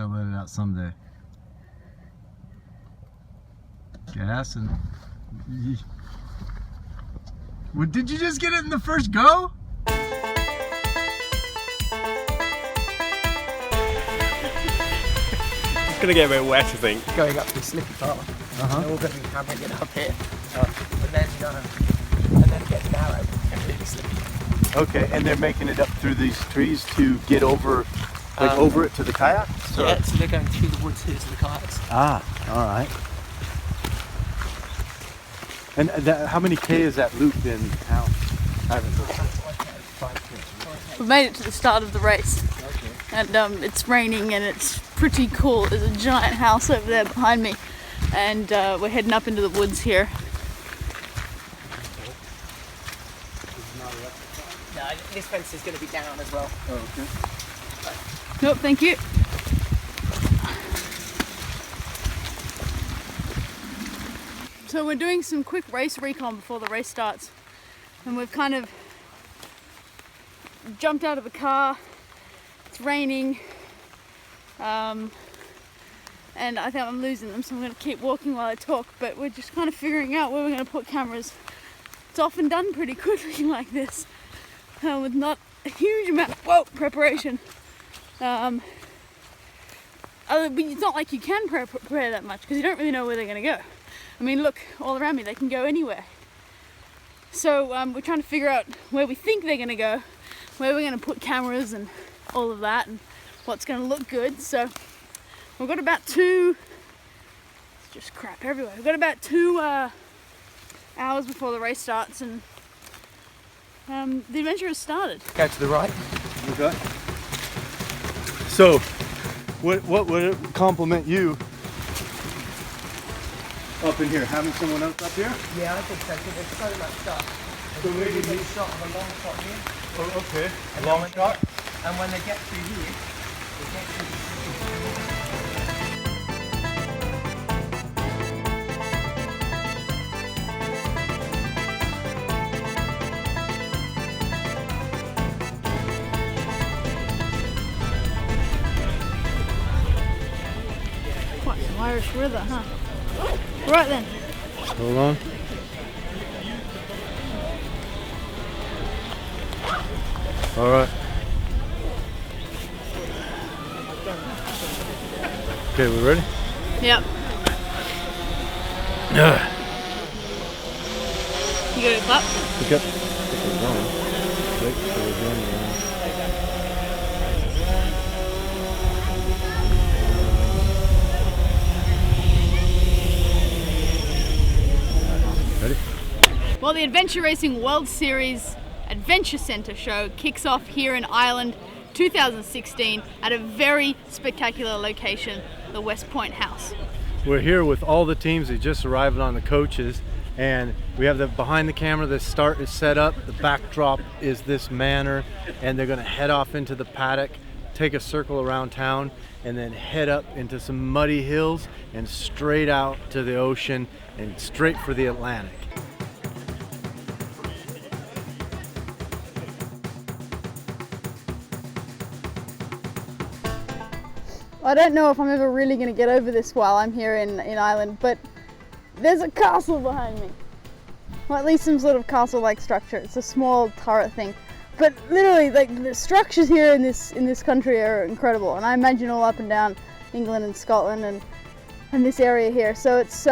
Gotta let it out someday. Gas and... Well, did you just get it in the first go? It's gonna get a bit wet, I think. Going up the slippy part. And we're going to camera get up here. And then it gets narrow and really slippy. Okay, and they're making it up through these trees to get over, like over it to the kayak? So yeah, so they're going through the woods here to the kayaks. Ah, all right. And how many K is that loop in town? We've made it to the start of the race, and it's raining and it's pretty cool. There's a giant house over there behind me, and we're heading up into the woods here. No, this fence is going to be down as well. Oh, okay. Nope, thank you. So we're doing some quick race recon before the race starts, and we've kind of jumped out of the car. It's raining, and I think I'm losing them, so I'm going to keep walking while I talk, but we're just kind of figuring out where we're going to put cameras. It's often done pretty quickly like this, with not a huge amount of preparation. But it's not like you can prepare that much, because you don't really know where they're going to go. I mean, look, all around me, they can go anywhere. So we're trying to figure out where we think they're going to go, where we're going to put cameras and all of that, and what's going to look good. So we've got about it's just crap everywhere. We've got about 2 hours before the race starts, and the adventure has started. Go to the right. Okay. So, what would it compliment you up in here? Having someone else up here? Yeah, I think so, because there's so much stuff. So maybe a shot of a long shot here. Oh, okay. And Long shot. And when they get through here, they get through Quite some Irish weather, huh? Right then. Hold on. All right. Okay, we ready? Yep. You got a clap? Pick up. Ready? Well, the Adventure Racing World Series Adventure Centre show kicks off here in Ireland 2016 at a very spectacular location, the West Point House. We're here with all the teams that just arrived on the coaches, and we have the behind the camera. The start is set up, the backdrop is this manor, and they're going to head off into the paddock, take a circle around town, and then head up into some muddy hills and straight out to the ocean and straight for the Atlantic. I don't know if I'm ever really going to get over this while I'm here in Ireland, but there's a castle behind me. Well, at least some sort of castle-like structure. It's a small turret thing. But literally, like, the structures here in this country are incredible, and I imagine all up and down England and Scotland and this area here. So it's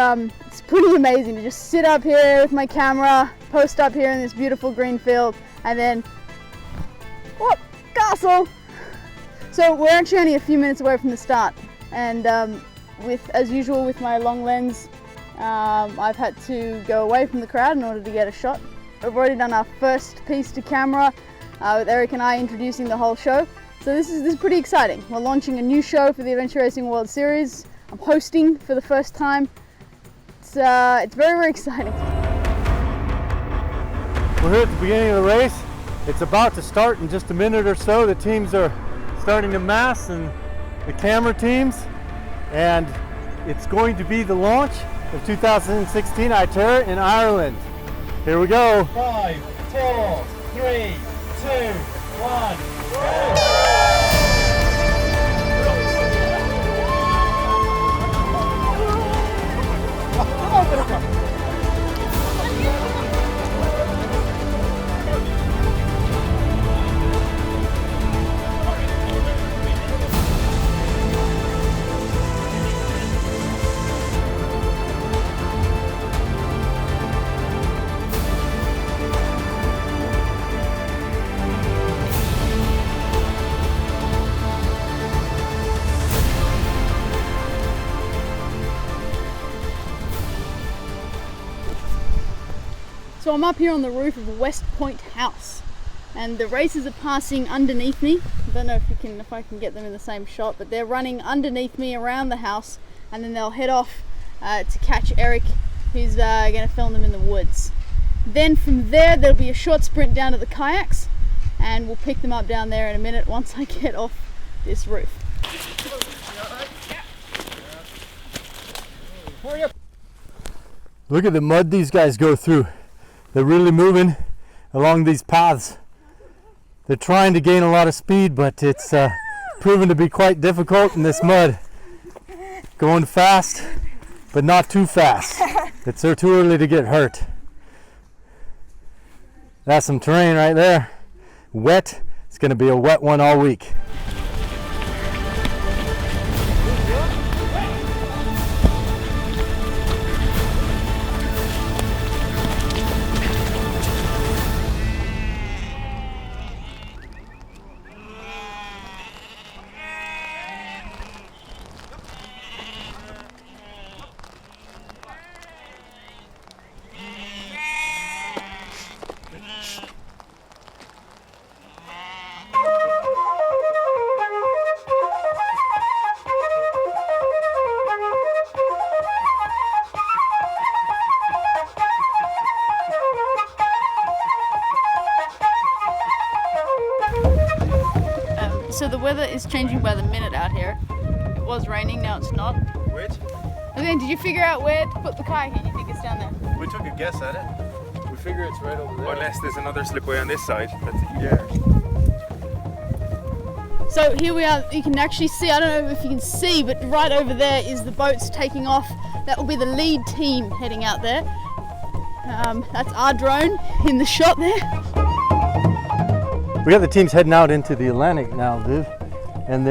pretty amazing to just sit up here with my camera, post up here in this beautiful green field, and then, whoop, castle! So we're actually only a few minutes away from the start, and as usual with my long lens, I've had to go away from the crowd in order to get a shot. We've already done our first piece to camera with Erik and I introducing the whole show. So this is pretty exciting. We're launching a new show for the Adventure Racing World Series. I'm hosting for the first time. It's very, very exciting. We're here at the beginning of the race. It's about to start in just a minute or so. The teams are starting to mass, and the camera teams, and it's going to be the launch of 2016 ITERA in Ireland. Here we go. 5, 4, 3, 2, 1, go! So I'm up here on the roof of a West Point house, and the racers are passing underneath me. I don't know if I can get them in the same shot, but they're running underneath me around the house, and then they'll head off to catch Erik, who's going to film them in the woods. Then from there, there'll be a short sprint down to the kayaks, and we'll pick them up down there in a minute once I get off this roof. Look at the mud these guys go through. They're really moving along these paths. They're trying to gain a lot of speed, but it's proven to be quite difficult in this mud. Going fast, but not too fast. It's too early to get hurt. That's some terrain right there. Wet. It's going to be a wet one all week. So the weather is changing by the minute out here. It was raining, now it's not. Which? Okay, did you figure out where to put the kayak in? You think it's down there? We took a guess at it. We figure it's right over there. Unless there's another slipway on this side. But Yeah. So here we are, you can actually see, I don't know if you can see, but right over there is the boats taking off. That will be the lead team heading out there. That's our drone in the shot there. We got the teams heading out into the Atlantic now, Viv, and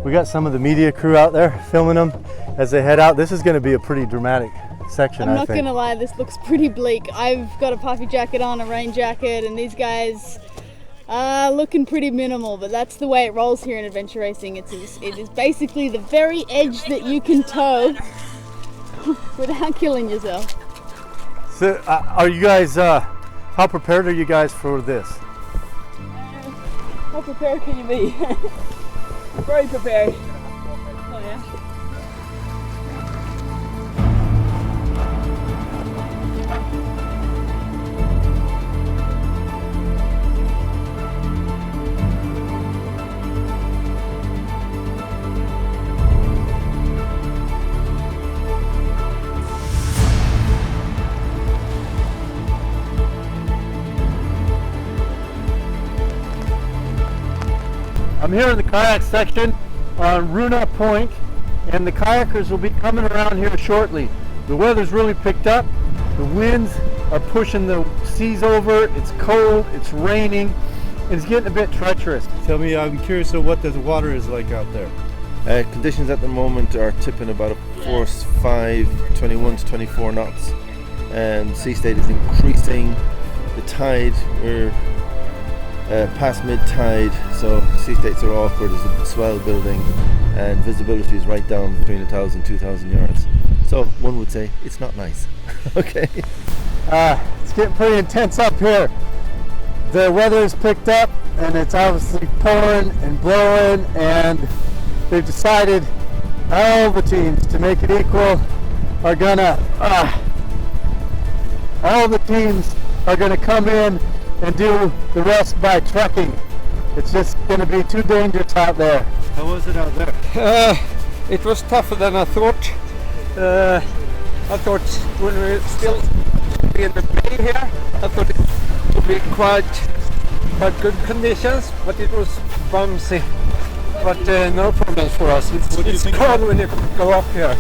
we got some of the media crew out there filming them as they head out. This is going to be a pretty dramatic section, I'm I not think. gonna lie, this looks pretty bleak. I've got a puffy jacket on, a rain jacket, and these guys are looking pretty minimal, but that's the way it rolls here in adventure racing. It is basically the very edge that you can tow without killing yourself. So, are you guys, how prepared are you guys for this? How prepared can you be? Very prepared. Oh yeah. I'm here in the kayak section on Runa Point, and the kayakers will be coming around here shortly. The weather's really picked up. The winds are pushing the seas over. It's cold, it's raining, and it's getting a bit treacherous. Tell me, I'm curious of what the water is like out there. Conditions at the moment are tipping about a force 5, 21 to 24 knots, and sea state is increasing. The tide, we're past mid-tide, so sea states are awkward. There's a swell building and visibility is right down between 1,000 and 2,000 yards. So one would say it's not nice. Okay. It's getting pretty intense up here. The weather has picked up and it's obviously pouring and blowing, and they've decided all the teams, to make it equal, are gonna come in and do the rest by trekking. It's just going to be too dangerous out there. How was it out there? It was tougher than I thought. I thought when we still be in the bay here, I thought it would be quite good conditions, but it was bumpy. But no problems for us. It's cold when you go up here.